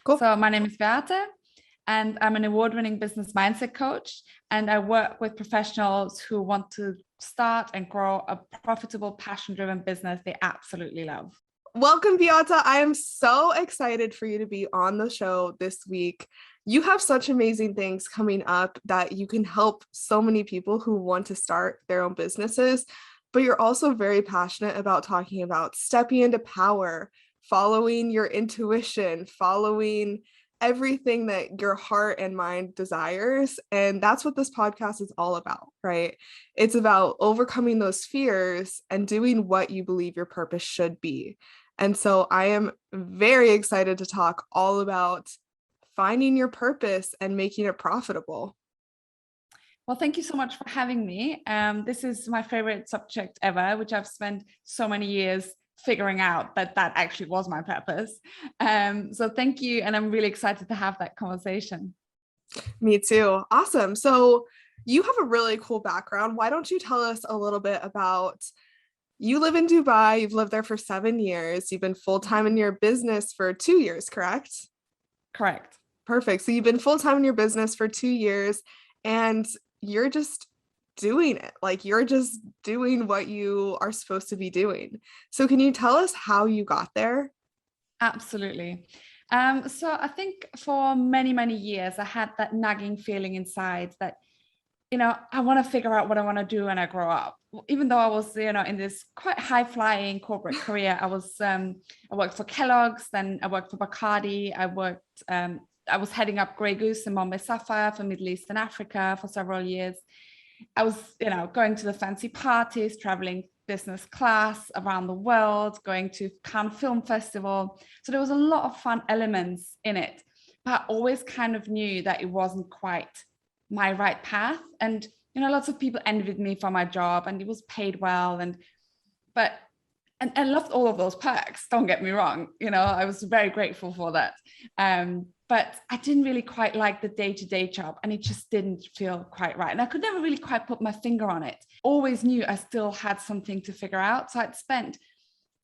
Cool. So my name is Beate, and I'm an award-winning business mindset coach, and I work with professionals who want to start and grow a profitable, passion-driven business they absolutely love. Welcome, Beate. I am so excited for you to be on the show this week. You have such amazing things coming up that you can help so many people who want to start their own businesses, but you're also very passionate about talking about stepping into power, following your intuition, following everything that your heart and mind desires. And that's what this podcast is all about, right? It's about overcoming those fears and doing what you believe your purpose should be. And so I am very excited to talk all about finding your purpose and making it profitable. Well, thank you so much for having me. This is my favorite subject ever, which I've spent so many years figuring out that actually was my purpose. So thank you. And I'm really excited to have that conversation. Me too. Awesome. So you have a really cool background. Why don't you tell us a little bit about, you live in Dubai, you've lived there for 7 years, you've been full-time in your business for 2 years, correct? Correct. Perfect. So you've been full-time in your business for 2 years and you're just doing it. Like you're just doing what you are supposed to be doing. So can you tell us how you got there? Absolutely. So I think for many, many years, I had that nagging feeling inside that, I want to figure out what I want to do when I grow up. Even though I was, in this quite high flying corporate career, I worked for Kellogg's, then I worked for Bacardi. I was heading up Grey Goose and Bombay Sapphire for Middle East and Africa for several years. I was, going to the fancy parties, traveling business class around the world, going to Cannes Film Festival. So there was a lot of fun elements in it, but I always kind of knew that it wasn't quite my right path. And, lots of people envied me for my job and it was paid well. And I loved all of those perks. Don't get me wrong. I was very grateful for that. But I didn't really quite like the day-to-day job and it just didn't feel quite right. And I could never really quite put my finger on it. Always knew I still had something to figure out. So I'd spent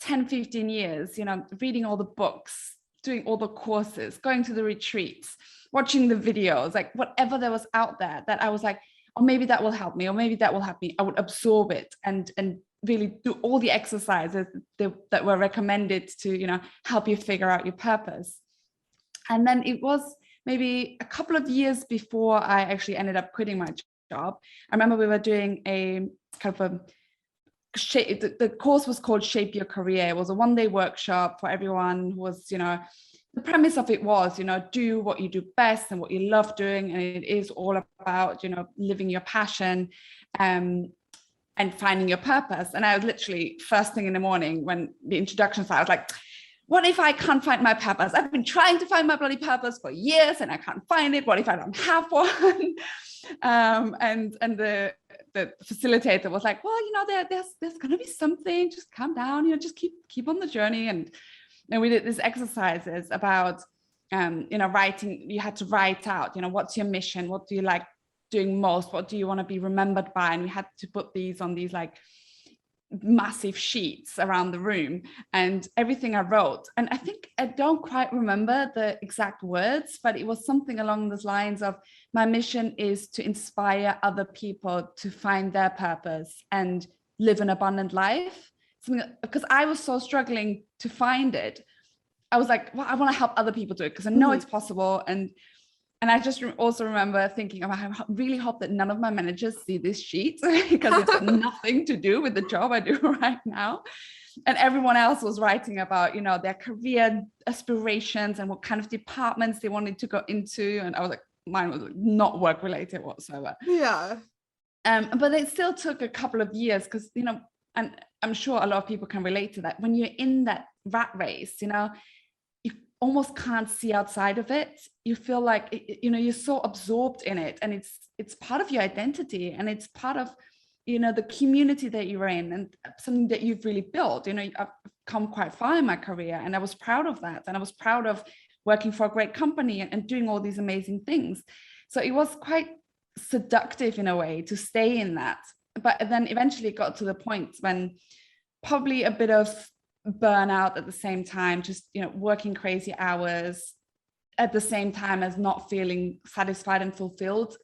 10, 15 years, reading all the books, doing all the courses, going to the retreats, watching the videos, like whatever there was out there that I was like, oh, maybe that will help me, or maybe that will help me. I would absorb it and really do all the exercises that were recommended to, help you figure out your purpose. And then it was maybe a couple of years before I actually ended up quitting my job. I remember we were doing a kind of the course was called Shape Your Career. It was a one-day workshop for everyone who was, the premise of it was, do what you do best and what you love doing. And it is all about, living your passion and finding your purpose. And I was literally first thing in the morning when the introduction started, I was like, what if I can't find my purpose? I've been trying to find my bloody purpose for years and I can't find it. What if I don't have one? And the facilitator was like, well, there's going to be something. Just calm down. Just keep on the journey. And we did these exercises about, writing. You had to write out, what's your mission? What do you like doing most? What do you want to be remembered by? And we had to put these on these like massive sheets around the room and everything I wrote. And I think I don't quite remember the exact words, but it was something along those lines of, my mission is to inspire other people to find their purpose and live an abundant life. Because I was so struggling to find it. I was like, well, I want to help other people do it because I know it's possible. And I just also remember thinking, I really hope that none of my managers see this sheet because it's got nothing to do with the job I do right now. And everyone else was writing about, their career aspirations and what kind of departments they wanted to go into. And I was like, mine was not work related whatsoever. Yeah. But it still took a couple of years because, and I'm sure a lot of people can relate to that. When you're in that rat race, you almost can't see outside of it. You feel like, you're so absorbed in it and it's part of your identity and it's part of, the community that you're in and something that you've really built. I've come quite far in my career and I was proud of that. And I was proud of working for a great company and doing all these amazing things. So it was quite seductive in a way to stay in that. But then eventually it got to the point when probably a bit of burnout at the same time, just, working crazy hours, at the same time as not feeling satisfied and fulfilled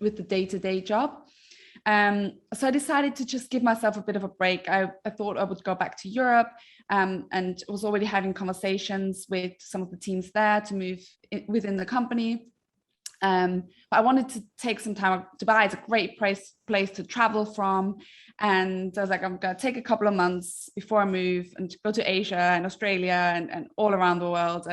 with the day-to-day job. So I decided to just give myself a bit of a break. I thought I would go back to Europe, and was already having conversations with some of the teams there to move within the company. But I wanted to take some time. Dubai is a great place to travel from. And I was like, I'm going to take a couple of months before I move and go to Asia and Australia and all around the world.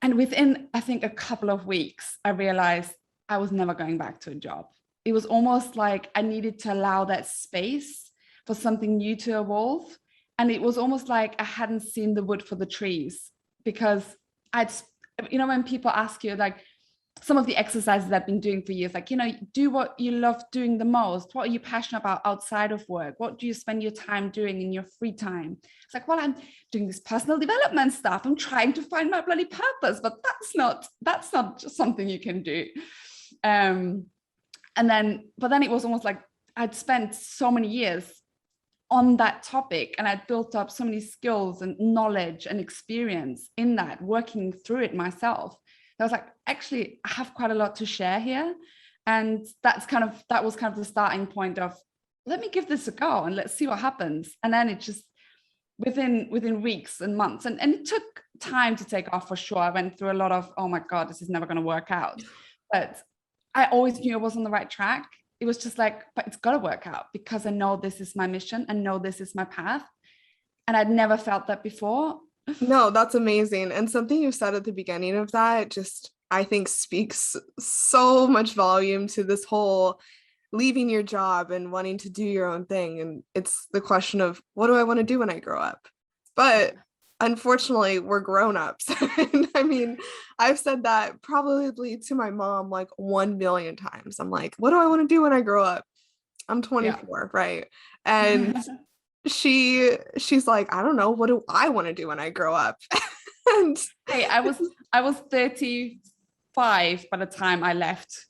And within, I think, a couple of weeks, I realized I was never going back to a job. It was almost like I needed to allow that space for something new to evolve. And it was almost like I hadn't seen the wood for the trees, because when people ask you, like, some of the exercises I've been doing for years, like, do what you love doing the most. What are you passionate about outside of work? What do you spend your time doing in your free time? It's like, well, I'm doing this personal development stuff. I'm trying to find my bloody purpose, but that's not just something you can do. But then it was almost like I'd spent so many years on that topic, and I'd built up so many skills and knowledge and experience in that, working through it myself. I was like, actually, I have quite a lot to share here. And that was kind of the starting point of, let me give this a go and let's see what happens. And then it just, within weeks and months, and it took time to take off for sure. I went through a lot of, oh my God, this is never going to work out. But I always knew I was on the right track. It was just like, but it's got to work out, because I know this is my mission. I know this is my path. And I'd never felt that before. No, that's amazing. And something you said at the beginning of that just, I think, speaks so much volume to this whole leaving your job and wanting to do your own thing. And it's the question of, what do I want to do when I grow up? But unfortunately, we're grown-ups. And I mean, I've said that probably to my mom like 1 million times. I'm like, what do I want to do when I grow up? I'm 24, right? And she's like, I don't know, what do I want to do when I grow up? And hey, I was 35 by the time I left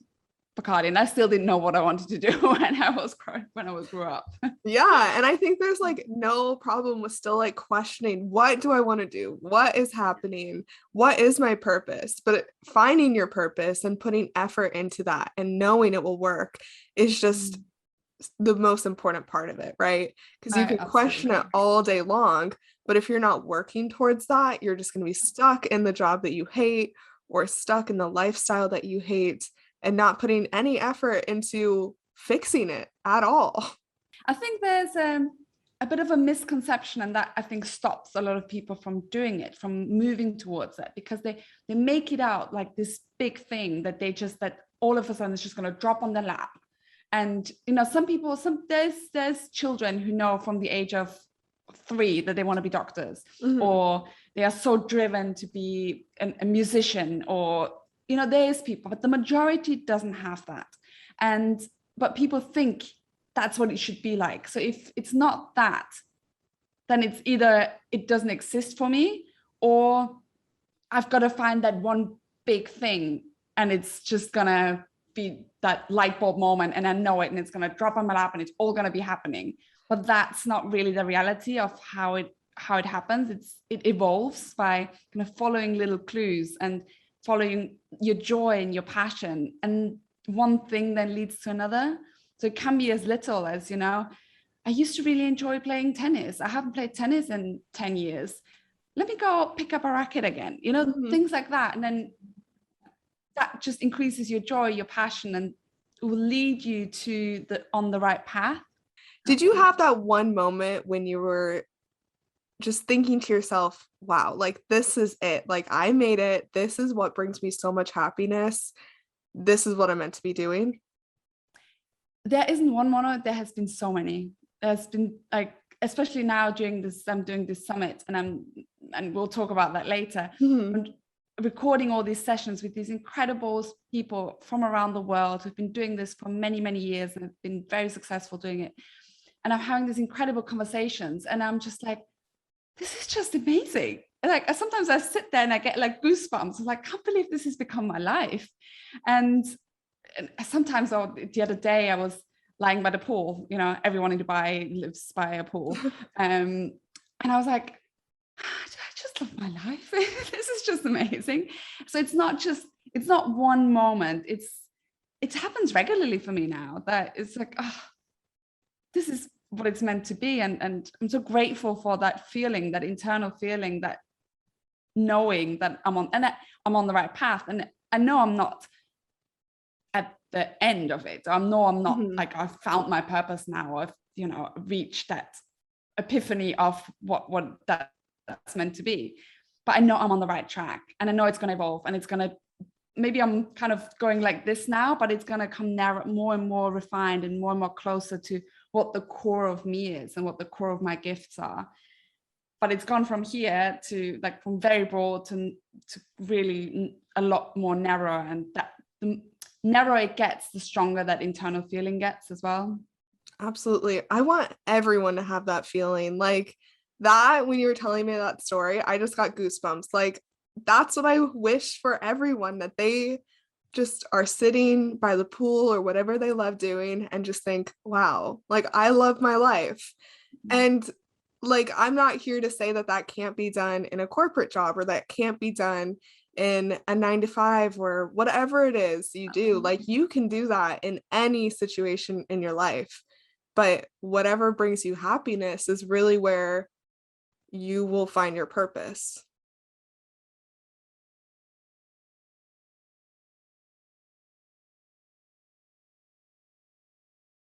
Bacardi, and I still didn't know what I wanted to do when I grew up. Yeah, and I think there's like no problem with still like questioning, what do I want to do? What is happening? What is my purpose? But finding your purpose and putting effort into that and knowing it will work is just the most important part of it, right? Because you can question it all day long, but if you're not working towards that, you're just going to be stuck in the job that you hate, or stuck in the lifestyle that you hate, and not putting any effort into fixing it at all. I think there's a bit of a misconception, and that I think stops a lot of people from doing it, from moving towards it, because they make it out like this big thing that all of a sudden it's just going to drop on their lap. And there's children who know from the age of 3 that they want to be doctors, or they are so driven to be a musician, or there's people, but the majority doesn't have that. But people think that's what it should be like. So if it's not that, then it's either it doesn't exist for me, or I've got to find that one big thing, and it's just gonna be that light bulb moment, and I know it, and it's going to drop on my lap, and it's all going to be happening. But that's not really the reality of how it happens. It evolves by kind of following little clues and following your joy and your passion, and one thing then leads to another. So it can be as little as, I used to really enjoy playing tennis. I haven't played tennis in 10 years. Let me go pick up a racket again, things like that. And then that just increases your joy, your passion, and will lead you on the right path. Did you have that one moment when you were just thinking to yourself, wow, like, this is it, like, I made it, this is what brings me so much happiness, this is what I'm meant to be doing? There isn't one moment. There has been so many. There's been, like, especially now I'm doing this summit, and we'll talk about that later. And recording all these sessions with these incredible people from around the world who've been doing this for many, many years and have been very successful doing it. And I'm having these incredible conversations, and I'm just like, this is just amazing. Like, sometimes I sit there and I get like goosebumps. I'm like, I can't believe this has become my life. And sometimes, the other day I was lying by the pool, everyone in Dubai lives by a pool. And I was like, I just love my life. This is just amazing. So it's not one moment. It happens regularly for me now, that it's like, oh, this is what it's meant to be. And I'm so grateful for that feeling, that internal feeling, that knowing that I'm on the right path. And I know I'm not at the end of it. I know I'm not like, I've found my purpose now. I've, reached that epiphany of what that's meant to be. But I know I'm on the right track, and I know it's going to evolve, and it's going to, maybe I'm kind of going like this now, but it's going to come more and more refined and more closer to what the core of me is and what the core of my gifts are. But it's gone from here to like, from very broad to really a lot more narrow. And that the narrower it gets, the stronger that internal feeling gets as well. Absolutely. I want everyone to have that feeling like that. When you were telling me that story, I just got goosebumps. Like, that's what I wish for everyone, that they just are sitting by the pool or whatever they love doing and just think, wow, like, I love my life. And like, I'm not here to say that that can't be done in a corporate job, or that can't be done in a 9 to 5, or whatever it is you do. Like, you can do that in any situation in your life, but whatever brings you happiness is really where you will find your purpose.